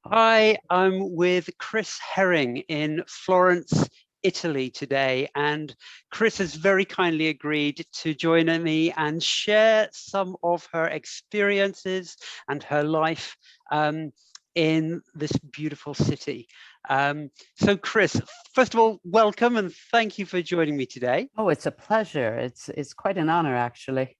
Hi, I'm with Chris Herring in Florence, Italy today, and Chris has very kindly agreed to join me and share some of her experiences and her life in this beautiful city. So Chris, first of all, welcome and thank you for joining me today. Oh, it's a pleasure. It's quite an honor, actually.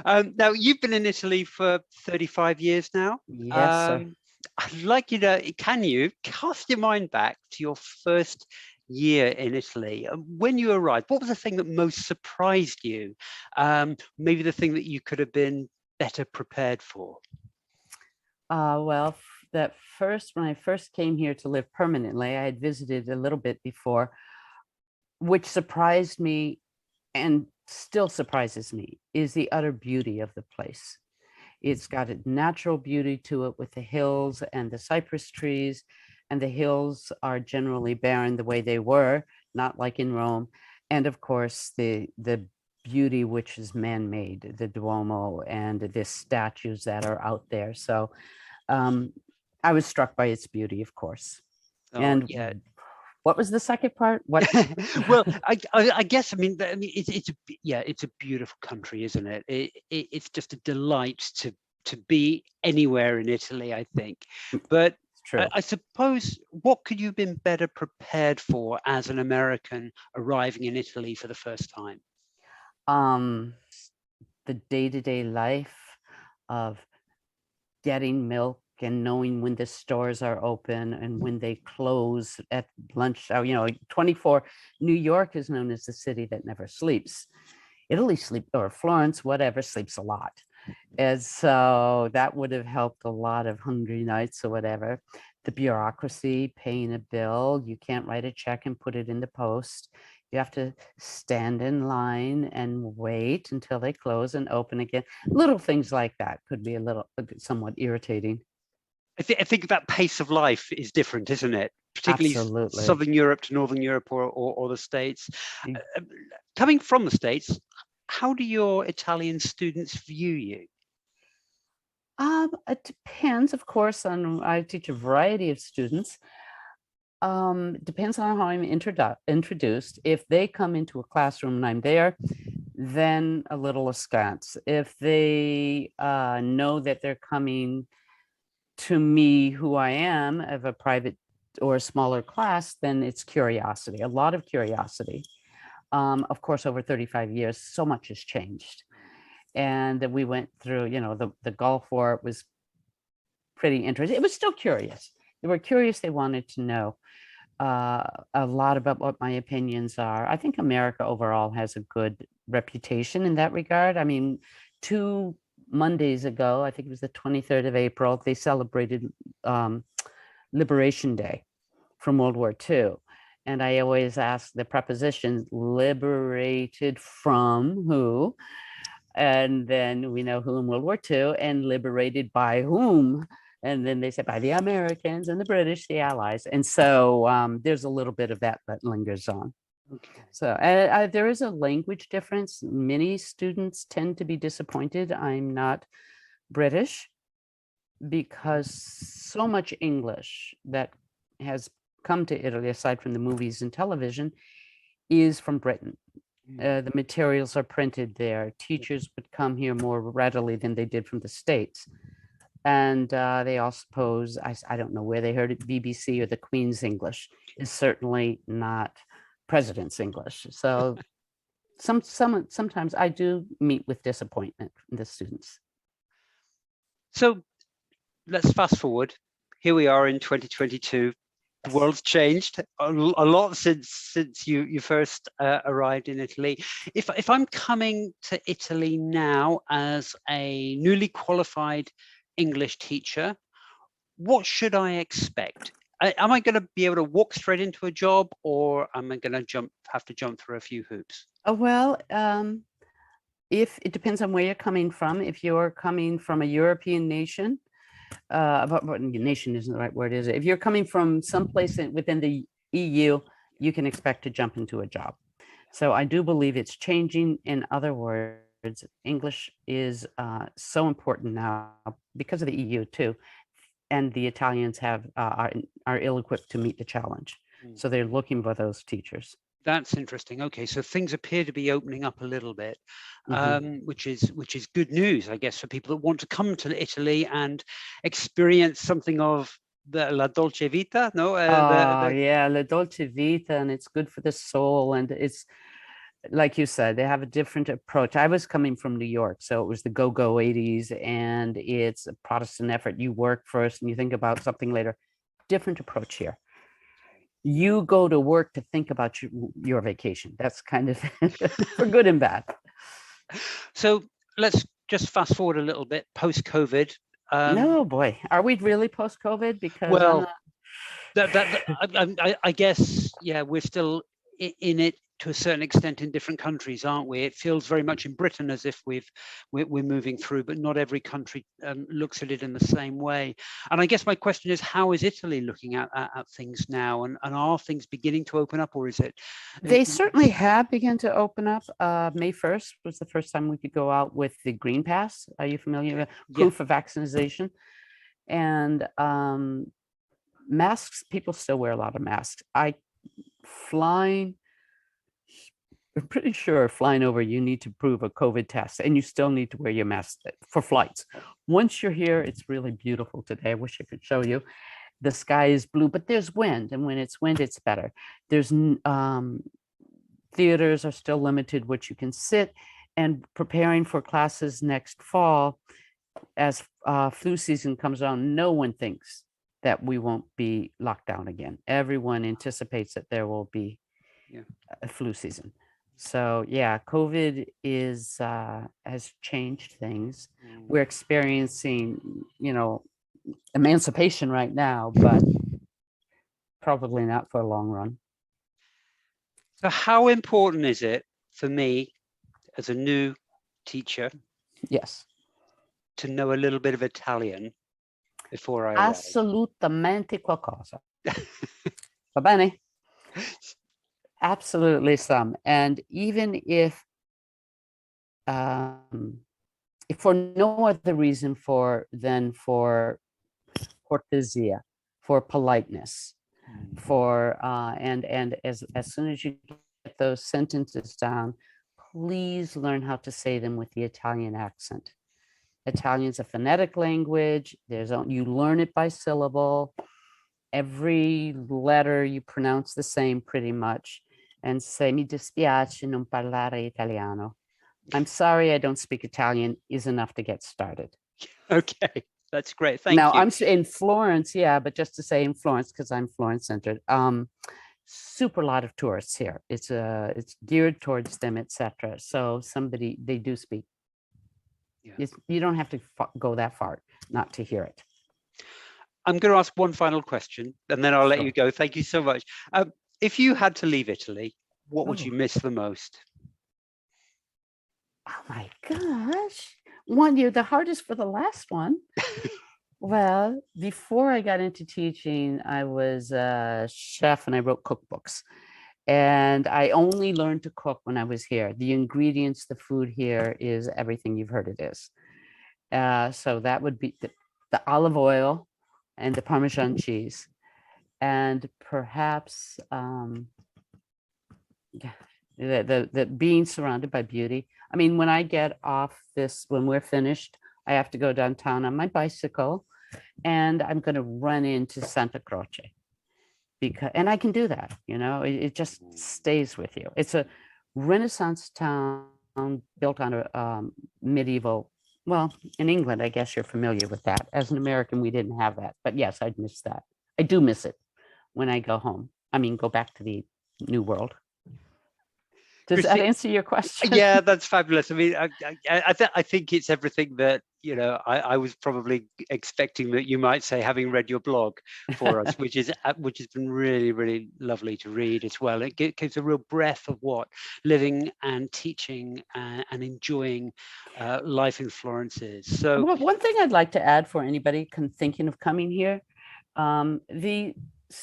Now, you've been in Italy for 35 years now. Yes, sir. Um, I'd like you to, can you cast your mind back to your first year in Italy? When you arrived, what was the thing that most surprised you? Maybe the thing that you could have been better prepared for? Well, that first when I first came here to live permanently, I had visited a little bit before, which surprised me and still surprises me, is the utter beauty of the place. It's got a natural beauty to it with the hills and the cypress trees, and the hills are generally barren the way they were, not like in Rome. And of course, the beauty which is man-made, the Duomo and the statues that are out there. So um, I was struck by its beauty, of course. Oh, And yeah. what was the second part? What? Well, I guess it's yeah, it's a beautiful country, isn't it? It's just a delight to be anywhere in Italy, I think. But It's true. I suppose what could you have been better prepared for as an American arriving in Italy for the first time? Um, the day-to-day life of getting milk and knowing when the stores are open and when they close at lunch hour. 24. New York is known as the city that never sleeps. Italy sleep, or Florence, whatever, sleeps a lot. And so that would have helped a lot of hungry nights or whatever. The bureaucracy, paying a bill, you can't write a check and put it in the post. You have to stand in line and wait until they close and open again. Little things like that could be a little somewhat irritating. I think that pace of life is different, isn't it? Particularly Absolutely. Southern Europe to Northern Europe or the States. Coming from the States, how do your Italian students view you? It depends, of course, on I teach a variety of students. It depends on how I'm introduced. If they come into a classroom and I'm there, then a little askance. If they know that they're coming to me, who I am, of a private or a smaller class, then it's curiosity, a lot of curiosity. Of course, over 35 years, so much has changed. And we went through, the Gulf War was pretty interesting. It was still curious. They were curious. They wanted to know a lot about what my opinions are. I think America overall has a good reputation in that regard. I mean, 2 Mondays ago, I think it was the 23rd of April, they celebrated um, Liberation Day from World War II. And I always ask the preposition, liberated from who? And then we know who in World War II, and liberated by whom? And then they said by the Americans and the British, the Allies. And so there's a little bit of that that lingers on. Okay. So there is a language difference. Many students tend to be disappointed I'm not British, because so much English that has come to Italy, aside from the movies and television, is from Britain. The materials are printed there. Teachers would come here more readily than they did from the States. And they all suppose, I don't know where they heard it, BBC or the Queen's English is certainly not President's English. So sometimes I do meet with disappointment in the students. So let's fast forward. Here we are in 2022. The world's changed a lot since you first arrived in Italy. If I'm coming to Italy now as a newly qualified English teacher, what should I expect? Am I going to be able to walk straight into a job, or am I going to have to jump through a few hoops? Well, if it depends on where you're coming from. If you're coming from a European nation, but nation isn't the right word, is it? If you're coming from someplace within the EU, you can expect to jump into a job. So I do believe it's changing. In other words, English is so important now because of the EU too. and the Italians are ill-equipped to meet the challenge. So they're looking for those teachers. That's interesting. Okay, so things appear to be opening up a little bit, which is good news, I guess, for people that want to come to Italy and experience something of the La Dolce Vita. No, Yeah, La Dolce Vita, and it's good for the soul, and it's like you said, they have a different approach. I was coming from New York, so it was the go-go 80s, and it's a Protestant effort. You work first and you think about something later. Different approach here. You go to work to think about your vacation. That's kind of for good and bad. So let's just fast forward a little bit post-COVID. No, boy, are we really post-COVID? Because well, I guess, yeah, we're still in it to a certain extent in different countries, aren't we? It feels very much in Britain as if we're moving through, but not every country looks at it in the same way. And I guess my question is, how is Italy looking at things now? And are things beginning to open up, or is it? They certainly have begun to open up. May 1st was the first time we could go out with the Green Pass. Are you familiar with proof of vaccination? And masks, people still wear a lot of masks. I'm pretty sure flying over, you need to prove a COVID test, and you still need to wear your mask for flights. Once you're here, it's really beautiful today. I wish I could show you. The sky is blue, but there's wind, and when it's wind, it's better. There's theaters are still limited, which you can sit, and preparing for classes next fall, as flu season comes on, no one thinks that we won't be locked down again. Everyone anticipates that there will be a flu season. So yeah, COVID has changed things. We're experiencing, emancipation right now, but probably not for a long run. So how important is it for me as a new teacher? Yes. To know a little bit of Italian before I arrive? Assolutamente qualcosa. Va bene? Absolutely some. And even if for no other reason than for cortesia, for politeness, for and as soon as you get those sentences down, please learn how to say them with the Italian accent. Italian's a phonetic language. You learn it by syllable. Every letter you pronounce the same pretty much. And say, mi dispiace non parlare italiano. I'm sorry I don't speak Italian is enough to get started. Okay, that's great. Thank you. Now, I'm in Florence, yeah, but just to say in Florence, because I'm Florence centered, super lot of tourists here. It's geared towards them, etc. So they do speak. Yeah. You don't have to go that far not to hear it. I'm going to ask one final question, and then I'll let you go. Thank you so much. If you had to leave Italy, what would you miss the most? Oh my gosh. The hardest for the last one. Well, before I got into teaching, I was a chef and I wrote cookbooks. And I only learned to cook when I was here. The ingredients, the food here is everything you've heard it is. So that would be the olive oil and the Parmesan cheese. And perhaps the being surrounded by beauty. I mean, when I get off when we're finished, I have to go downtown on my bicycle, and I'm going to run into Santa Croce. And I can do that, it just stays with you. It's a Renaissance town built on a medieval, well, in England, I guess you're familiar with that. As an American, we didn't have that, but yes, I'd miss that. I do miss it when I go home. Go back to the New World. Does that answer your question? Yeah, that's fabulous. I mean, I think it's everything that, I was probably expecting that you might say, having read your blog for us, which has been really, really lovely to read as well. It gives a real breadth of what living and teaching and enjoying life in Florence is. So one thing I'd like to add for anybody thinking of coming here,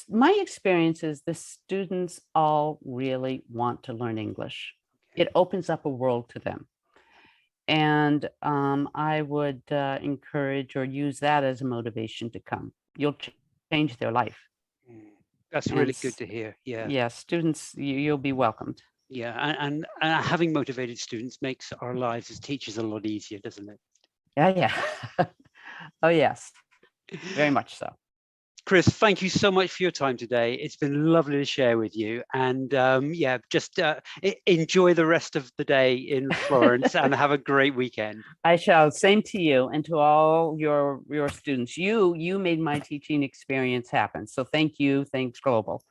my experience is the students all really want to learn English. It opens up a world to them. And I would encourage or use that as a motivation to come. You'll change their life. That's And really good to hear. Yeah. yeah, students, you'll be welcomed. Yeah. And having motivated students makes our lives as teachers a lot easier, doesn't it? Yeah, yeah. Oh, yes, very much so. Chris, thank you so much for your time today. It's been lovely to share with you. And yeah, just enjoy the rest of the day in Florence and have a great weekend. I shall. Same to you and to all your students. You made my teaching experience happen. So thank you. Thanks, Global.